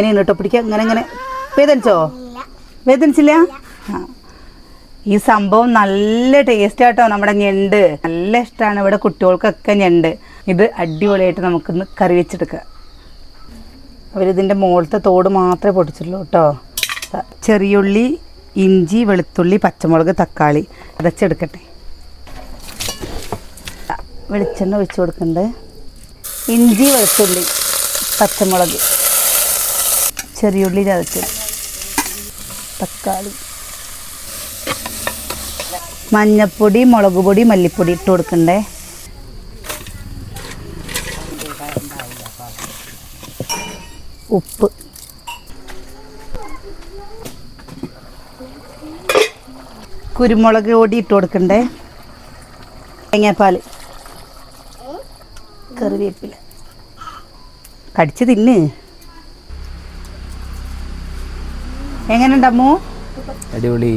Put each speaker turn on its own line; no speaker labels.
എങ്ങനെയാണ് കേട്ടോ പിടിക്കുക ഇങ്ങനെ വേദനിച്ചോ? വേദനിച്ചില്ല? ആ ഈ സംഭവം നല്ല ടേസ്റ്റ് ആട്ടോ. നമ്മുടെ ഞണ്ട് നല്ല ഇഷ്ടമാണ് ഇവിടെ കുട്ടികൾക്കൊക്കെ ഞണ്ട്. ഇത് അടിപൊളിയായിട്ട് നമുക്കിന്ന് കറി വെച്ചെടുക്കുക. അവരിതിൻ്റെ മുകളിലത്തെ തോട് മാത്രമേ പൊട്ടിച്ചുള്ളൂ കേട്ടോ. ചെറിയുള്ളി, ഇഞ്ചി, വെളുത്തുള്ളി, പച്ചമുളക്, തക്കാളി അരച്ചെടുക്കട്ടെ. വെളിച്ചെണ്ണ ഒഴിച്ച് കൊടുക്കണ്ടേ. ഇഞ്ചി, വെളുത്തുള്ളി, പച്ചമുളക്, ചെറിയുള്ളി ചതച്ചത്, തക്കാളി, മഞ്ഞൾപ്പൊടി, മുളക് പൊടി, മല്ലിപ്പൊടി ഇട്ട് കൊടുക്കണ്ടേ. ഉപ്പ്, കുരുമുളക് പൊടി ഇട്ട് കൊടുക്കണ്ടേ. തേങ്ങാപ്പാൽ, കറിവേപ്പില, കടിച്ച് തിന്ന്. എങ്ങനെയുണ്ടമ്മോ?
അടിപൊളി.